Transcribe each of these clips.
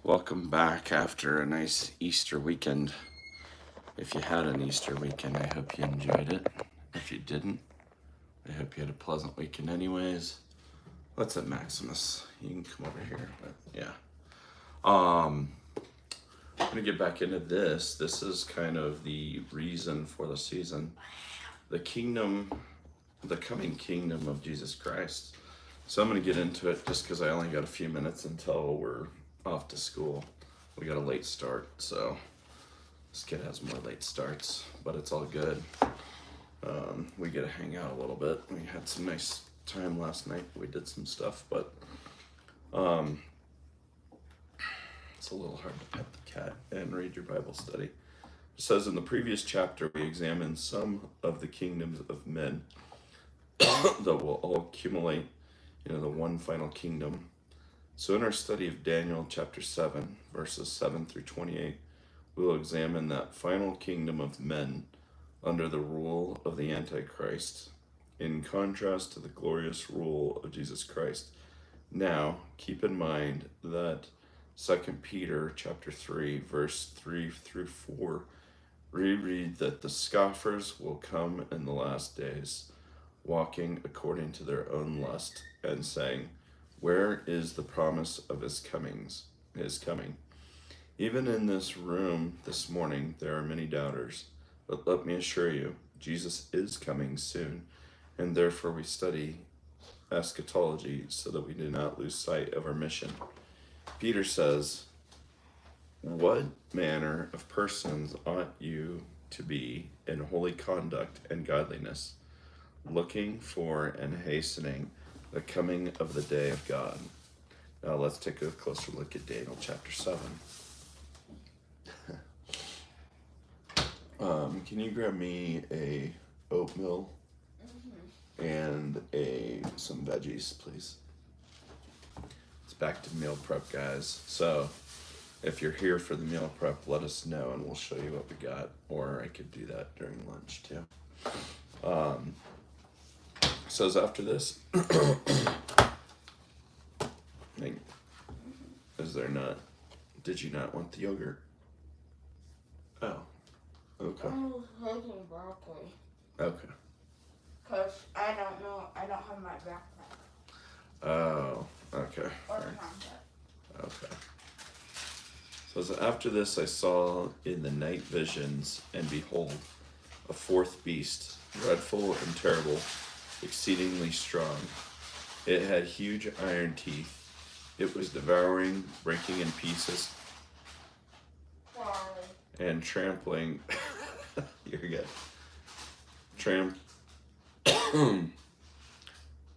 Welcome back after a nice Easter weekend. If you had an Easter weekend, I hope you enjoyed it. If you didn't, I hope you had a pleasant weekend anyways. What's up, Maximus? You can come over here, but yeah. I'm gonna get back into this. This is kind of the reason for the season. The coming kingdom of Jesus Christ. So I'm gonna get into it just because I only got a few minutes until we're off to school. We got a late start, so this kid has more late starts, but it's all good. We get to hang out a little bit. We had some nice time last night. We did some stuff, but it's a little hard to pet the cat and read your Bible study. It says in the previous chapter, we examined some of the kingdoms of men that will all accumulate, the one final kingdom. So in our study of Daniel chapter 7, verses 7 through 28, we will examine that final kingdom of men under the rule of the Antichrist, in contrast to the glorious rule of Jesus Christ. Now, keep in mind that 2 Peter chapter 3, verse 3 through 4, we read that the scoffers will come in the last days, walking according to their own lust, and saying, where is the promise of his coming? Even in this room this morning, there are many doubters. But let me assure you, Jesus is coming soon, and therefore we study eschatology so that we do not lose sight of our mission. Peter says, what manner of persons ought you to be in holy conduct and godliness, looking for and hastening the coming of the day of God. Now let's take a closer look at Daniel chapter 7. Can you grab me a oatmeal and some veggies, please? It's back to meal prep, guys. So if you're here for the meal prep, let us know and we'll show you what we got. Or I could do that during lunch too. Says after this, is there not? Did you not want the yogurt? Oh, okay. I was taking broccoli. Okay. Because I don't know, I don't have my backpack. Oh, okay. Or Right. contact. Okay. So after this, I saw in the night visions, and behold, a fourth beast, dreadful and terrible, exceedingly strong. It had huge iron teeth. It was devouring, breaking in pieces, and trampling. You're good.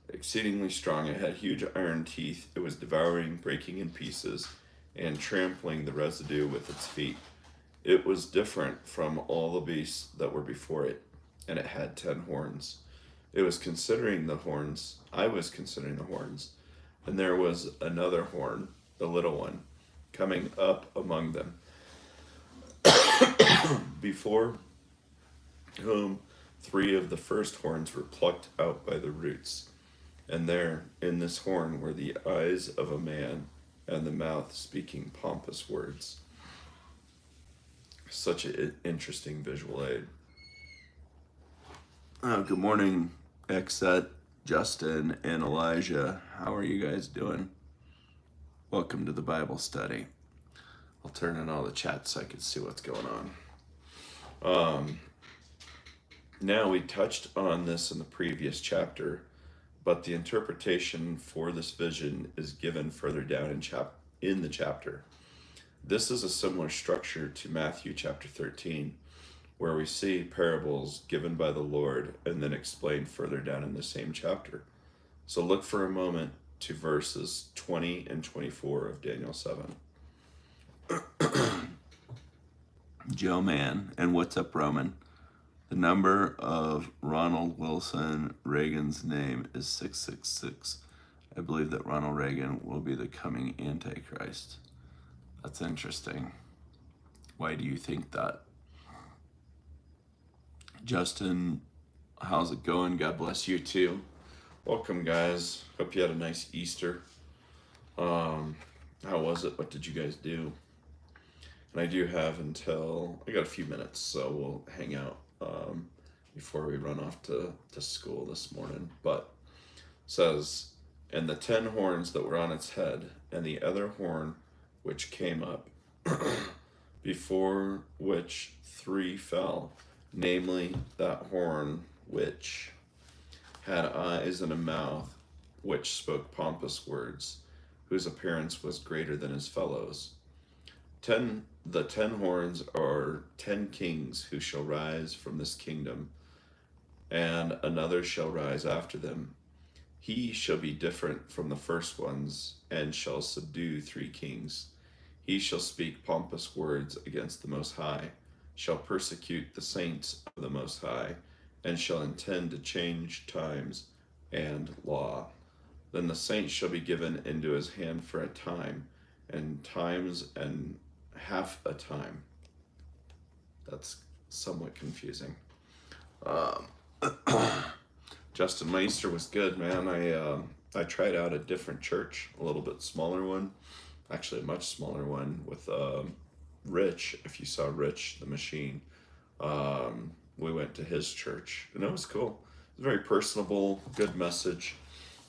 Exceedingly strong. It had huge iron teeth. It was devouring, breaking in pieces, and trampling the residue with its feet. It was different from all the beasts that were before it, and it had 10 horns. I was considering the horns, and there was another horn, the little one, coming up among them, before whom 3 of the first horns were plucked out by the roots. And there, in this horn, were the eyes of a man, and the mouth speaking pompous words. Such an interesting visual aid. Good morning, Exet, Justin, and Elijah. How are you guys doing? Welcome to the Bible study. I'll turn on all the chat so I can see what's going on. Now, we touched on this in the previous chapter, but the interpretation for this vision is given further down in the chapter. This is a similar structure to Matthew chapter 13, where we see parables given by the Lord and then explained further down in the same chapter. So look for a moment to verses 20 and 24 of Daniel 7. Joe Mann, and what's up, Roman? The number of Ronald Wilson Reagan's name is 666. I believe that Ronald Reagan will be the coming Antichrist. That's interesting. Why do you think that? Justin, how's it going? God bless you too. Welcome, guys. Hope you had a nice Easter. How was it? What did you guys do? And I do have I got a few minutes, so we'll hang out before we run off to school this morning. But it says, and the 10 horns that were on its head, and the other horn which came up, before which 3 fell, namely that horn which had eyes and a mouth, which spoke pompous words, whose appearance was greater than his fellows. The 10 horns are 10 kings who shall rise from this kingdom, and another shall rise after them. He shall be different from the first ones, and shall subdue 3 kings. He shall speak pompous words against the Most High, shall persecute the saints of the Most High, and shall intend to change times and law. Then the saints shall be given into his hand for a time, and times and half a time. That's somewhat confusing. Justin, my Easter was good, man. I tried out a different church, a little bit smaller one, actually a much smaller one with Rich. If you saw Rich the Machine, we went to his church, and it was cool. It was very personable, good message.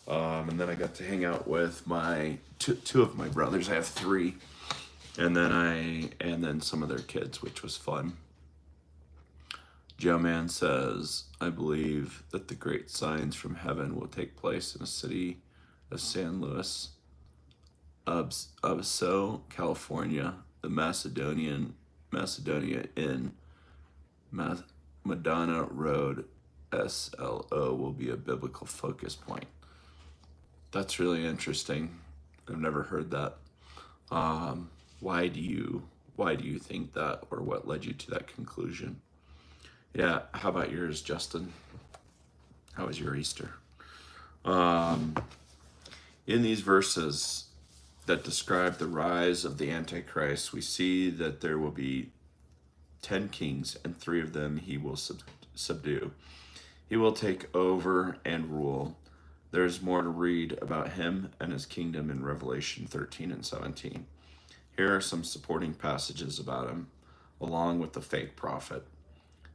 And then I got to hang out with my two of my brothers. I have 3, and then some of their kids, which was fun. Joe Man says, I believe that the great signs from heaven will take place in a city of San Luis Obispo, California. The Macedonia Inn, Madonna Road, SLO, will be a biblical focus point. That's really interesting. I've never heard that. Why do you think that, or what led you to that conclusion? Yeah, how about yours, Justin? How was your Easter? In these verses that describe the rise of the Antichrist, we see that there will be 10 kings, and 3 of them he will subdue. He will take over and rule. There's more to read about him and his kingdom in Revelation 13 and 17. Here are some supporting passages about him, along with the fake prophet.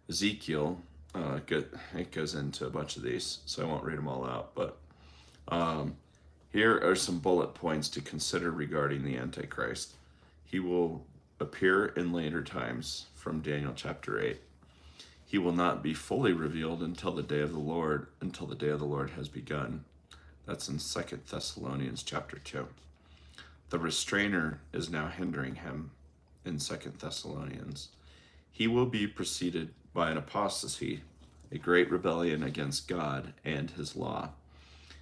Ezekiel, it goes into a bunch of these, so I won't read them all out, but here are some bullet points to consider regarding the Antichrist. He will appear in later times, from Daniel chapter 8. He will not be fully revealed until the day of the Lord has begun. That's in 2 Thessalonians chapter 2. The restrainer is now hindering him in 2 Thessalonians. He will be preceded by an apostasy, a great rebellion against God and his law.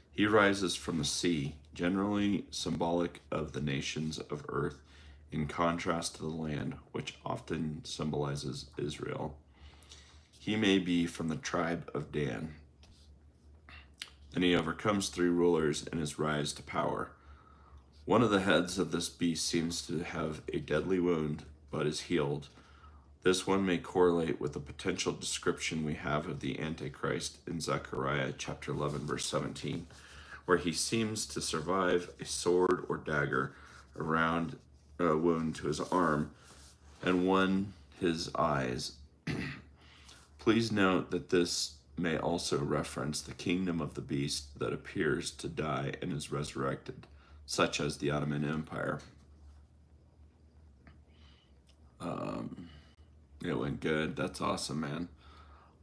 He rises from the sea, generally symbolic of the nations of earth, in contrast to the land, which often symbolizes Israel. He may be from the tribe of Dan. And he overcomes 3 rulers in his rise to power. One of the heads of this beast seems to have a deadly wound, but is healed. This one may correlate with the potential description we have of the Antichrist in Zechariah chapter 11, verse 17, where he seems to survive a sword or dagger around a wound to his arm and one his eyes. Please note that this may also reference the kingdom of the beast that appears to die and is resurrected, such as the Ottoman Empire. It went good. That's awesome, man.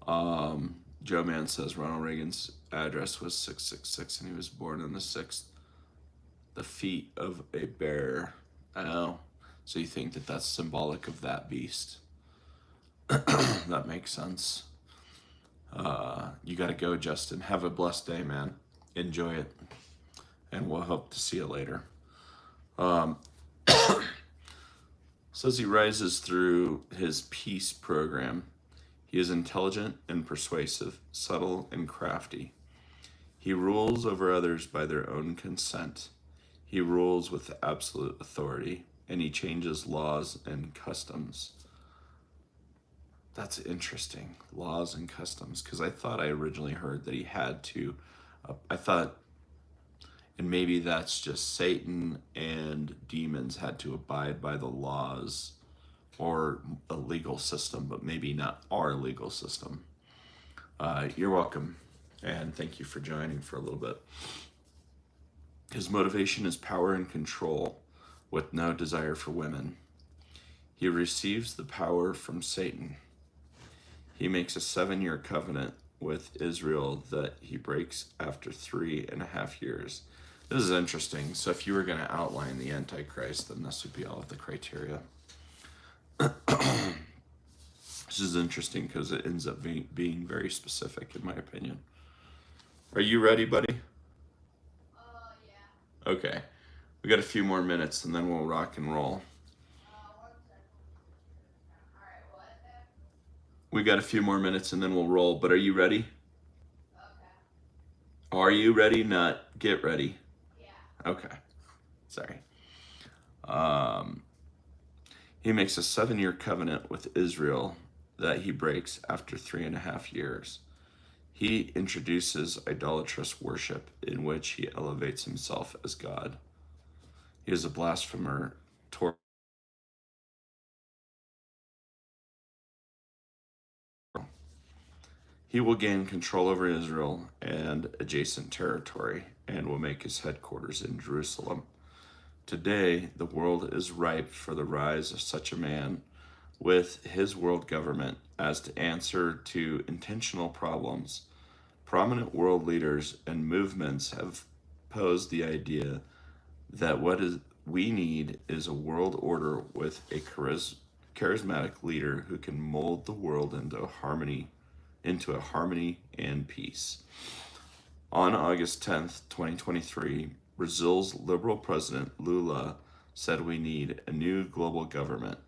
Joe Man says Ronald Reagan's address was 666 and he was born on the 6th. The feet of a bear. I know. So you think that that's symbolic of that beast. That makes sense. You got to go, Justin. Have a blessed day, man. Enjoy it. And we'll hope to see you later. Says he rises through his peace program. He is intelligent and persuasive, subtle and crafty. He rules over others by their own consent. He rules with absolute authority, and he changes laws and customs. That's interesting, laws and customs, because I thought I originally heard that he had to, I thought And maybe that's just Satan and demons had to abide by the laws or a legal system, but maybe not our legal system. You're welcome, and thank you for joining for a little bit. His motivation is power and control, with no desire for women. He receives the power from Satan. He makes a 7-year covenant with Israel that he breaks after 3.5 years. This is interesting. So if you were going to outline the Antichrist, then this would be all of the criteria. This is interesting because it ends up being very specific, in my opinion. Are you ready, buddy? Yeah. Okay. We got a few more minutes and then we'll rock and roll. 1 second. Alright, what? We got a few more minutes and then we'll roll, but are you ready? Okay. Are you ready? Not get ready. Yeah. Okay. Sorry. He makes a 7-year covenant with Israel that he breaks after 3.5 years. He introduces idolatrous worship in which he elevates himself as God. He is a blasphemer. He will gain control over Israel and adjacent territory and will make his headquarters in Jerusalem. Today, the world is ripe for the rise of such a man with his world government as to answer to intentional problems. Prominent world leaders and movements have posed the idea that we need is a world order with a charismatic leader who can mold the world into a harmony and peace. On August 10th, 2023, Brazil's liberal president Lula said we need a new global government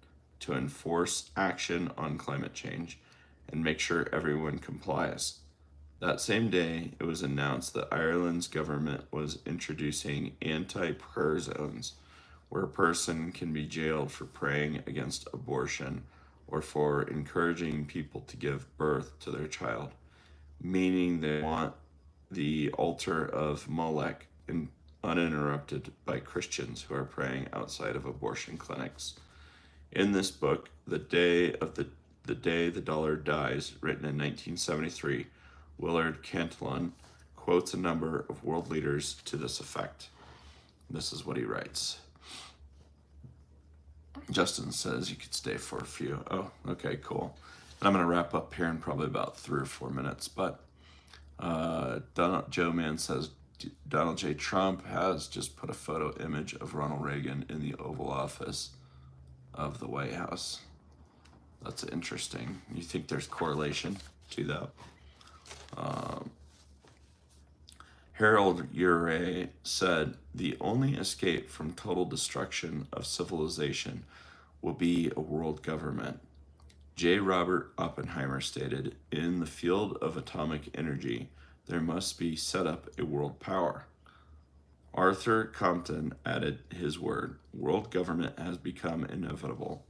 to enforce action on climate change and make sure everyone complies. That same day, it was announced that Ireland's government was introducing anti-prayer zones where a person can be jailed for praying against abortion or for encouraging people to give birth to their child, meaning they want the altar of Molech uninterrupted by Christians who are praying outside of abortion clinics. In this book, The Day the Dollar Dies, written in 1973, Willard Cantillon quotes a number of world leaders to this effect. This is what he writes. Justin says you could stay for a few. Oh, okay, cool. And I'm going to wrap up here in probably about 3 or 4 minutes. But Joe Man says Donald J. Trump has just put a photo image of Ronald Reagan in the Oval Office of the White House. That's interesting. You think there's correlation to that? Harold Urey said, the only escape from total destruction of civilization will be a world government. J. Robert Oppenheimer stated, in the field of atomic energy, there must be set up a world power. Arthur Compton added his word, world government has become inevitable.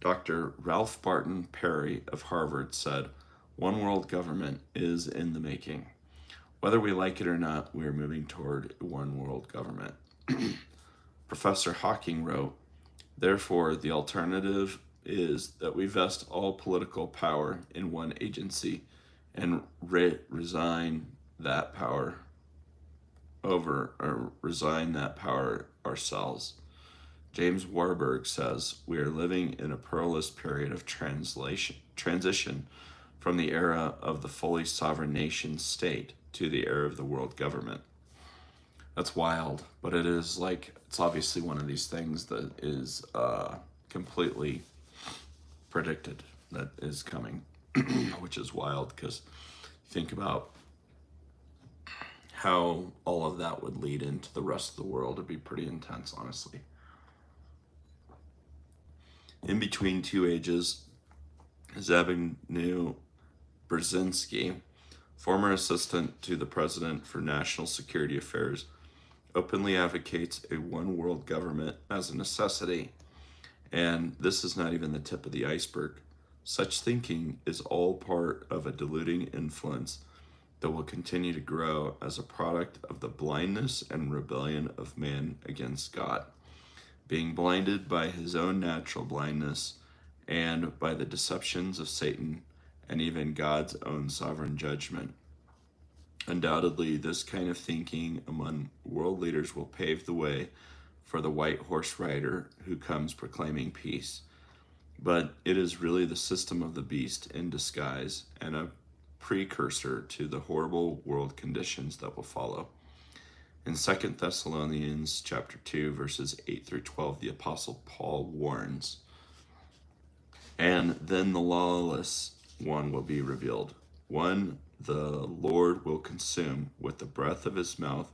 Dr. Ralph Barton Perry of Harvard said, one world government is in the making. Whether we like it or not, we are moving toward a one world government. Professor Hawking wrote, therefore, the alternative is that we vest all political power in one agency and resign that power ourselves. James Warburg says, we are living in a perilous period of transition from the era of the fully sovereign nation state to the era of the world government. That's wild, but it is like, it's obviously one of these things that is completely predicted that is coming, which is wild because you think about how all of that would lead into the rest of the world. It'd be pretty intense, honestly. In between two ages, Zbigniew Brzezinski, former assistant to the president for national security affairs, openly advocates a one world government as a necessity. And this is not even the tip of the iceberg. Such thinking is all part of a diluting influence that will continue to grow as a product of the blindness and rebellion of man against God, being blinded by his own natural blindness and by the deceptions of Satan and even God's own sovereign judgment. Undoubtedly, this kind of thinking among world leaders will pave the way for the white horse rider who comes proclaiming peace. But it is really the system of the beast in disguise and a precursor to the horrible world conditions that will follow. In 2 Thessalonians chapter 2, verses 8 through 12, the Apostle Paul warns, "And then the lawless one will be revealed, one the Lord will consume with the breath of his mouth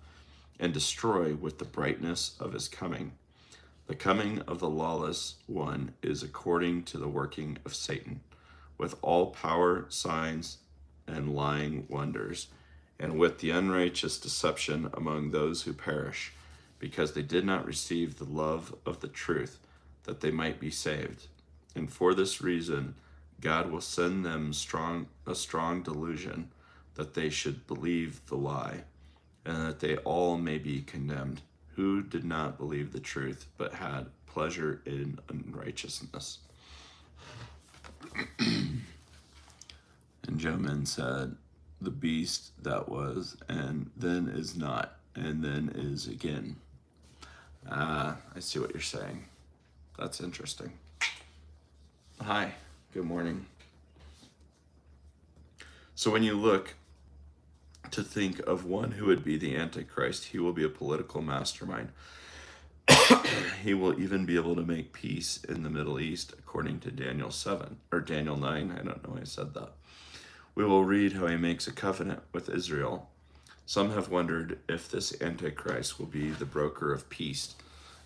and destroy with the brightness of his coming. The coming of the lawless one is according to the working of Satan, with all power, signs, and lying wonders, and with the unrighteous deception among those who perish, because they did not receive the love of the truth, that they might be saved. And for this reason, God will send them a strong delusion, that they should believe the lie, and that they all may be condemned, who did not believe the truth, but had pleasure in unrighteousness." And Joman said, "The beast that was, and then is not, and then is again." I see what you're saying. That's interesting. Hi, good morning. So when you look to think of one who would be the Antichrist, he will be a political mastermind. He will even be able to make peace in the Middle East, according to Daniel 7, or Daniel 9, I don't know why I said that. We will read how he makes a covenant with Israel. Some have wondered if this Antichrist will be the broker of peace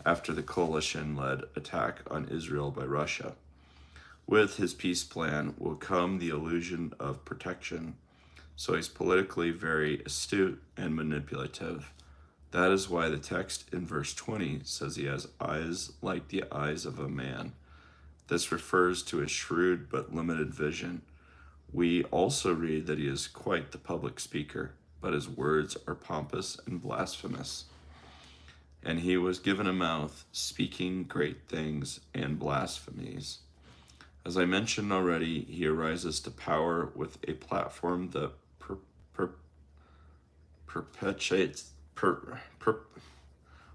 after the coalition-led attack on Israel by Russia. With his peace plan will come the illusion of protection, so he's politically very astute and manipulative. That is why the text in verse 20 says he has eyes like the eyes of a man. This refers to his shrewd but limited vision. We also read that he is quite the public speaker, but his words are pompous and blasphemous. And he was given a mouth speaking great things and blasphemies. As I mentioned already, he arises to power with a platform that perpetuates.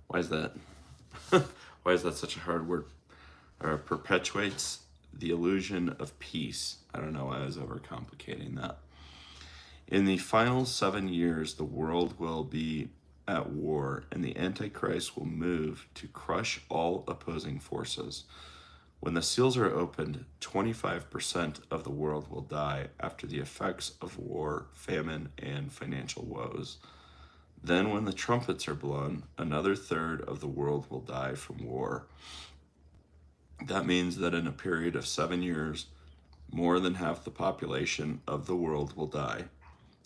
Why is that? Why is that such a hard word? Perpetuates the illusion of peace. I don't know why I was overcomplicating that. In the final 7 years, the world will be at war, and the Antichrist will move to crush all opposing forces. When the seals are opened, 25% of the world will die after the effects of war, famine, and financial woes. Then when the trumpets are blown, another third of the world will die from war. That means that in a period of 7 years, more than half the population of the world will die.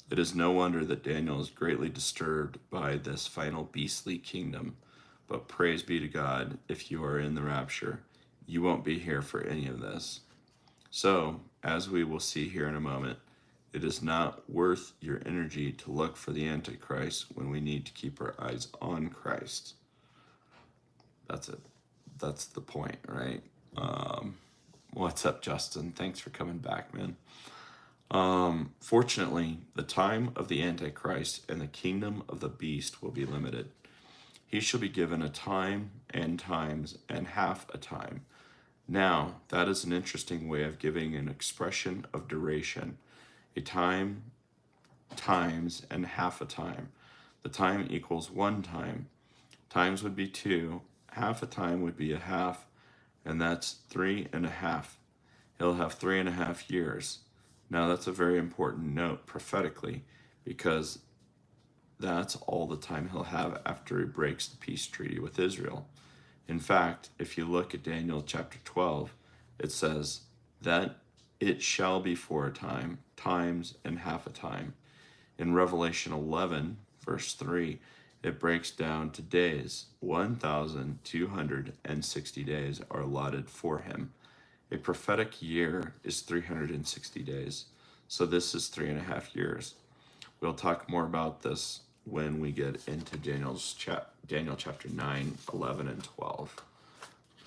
It is no wonder that Daniel is greatly disturbed by this final beastly kingdom. But praise be to God, if you are in the rapture, you won't be here for any of this. So, as we will see here in a moment, it is not worth your energy to look for the Antichrist when we need to keep our eyes on Christ. That's it. That's the point, right? What's up, Justin? Thanks for coming back, man. Fortunately, the time of the Antichrist and the kingdom of the beast will be limited. He shall be given a time and times and half a time. Now, that is an interesting way of giving an expression of duration. A time, times, and half a time. The time equals 1 time. Times would be 2. Half a time would be a half, and that's 3.5. He'll have 3.5 years. Now, that's a very important note prophetically, because that's all the time he'll have after he breaks the peace treaty with Israel. In fact, if you look at Daniel chapter 12, it says that it shall be for a time, times, and half a time. In Revelation 11, verse 3, it breaks down to days. 1,260 days are allotted for him. A prophetic year is 360 days. So this is 3.5 years. we'll talk more about this when we get into Daniel chapter 9, 11, and 12.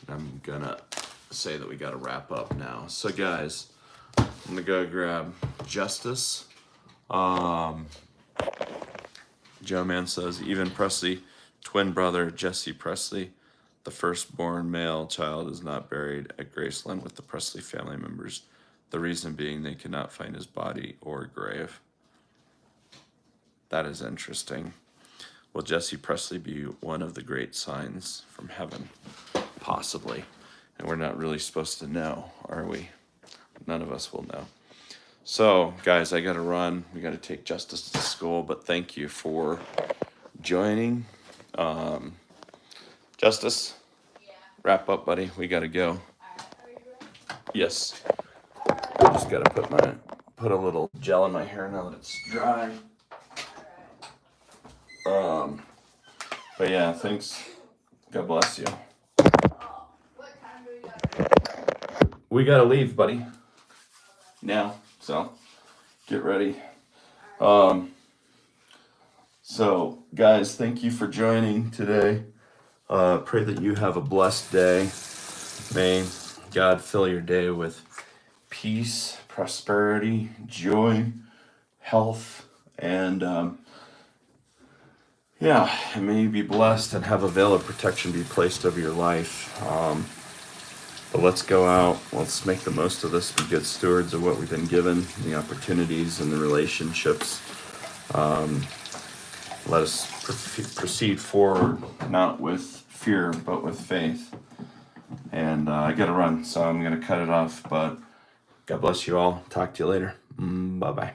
I'm gonna say that we gotta wrap up now. So guys, I'm gonna go grab Justice. Joe Man says, even Presley, twin brother Jesse Presley, the firstborn male child, is not buried at Graceland with the Presley family members. The reason being they could not find his body or grave. That is interesting. Will Jesse Presley be one of the great signs from heaven? Possibly. And we're not really supposed to know, are we? None of us will know. So, guys, I got to run. We got to take Justice to school, but thank you for joining. Justice, wrap up, buddy. We got to go. Yes. I just got to put a little gel in my hair now that it's dry. But yeah, thanks. God bless you. What time do we gotta leave? We got to leave, buddy. Now, so get ready. So guys, thank you for joining today. Pray that you have a blessed day. May God fill your day with peace, prosperity, joy, health, and and may you be blessed and have a veil of protection be placed over your life. But let's go out. Let's make the most of this. Be good stewards of what we've been given, the opportunities and the relationships. Let us proceed forward, not with fear, but with faith. And I got to run, so I'm going to cut it off. But God bless you all. Talk to you later. Bye-bye.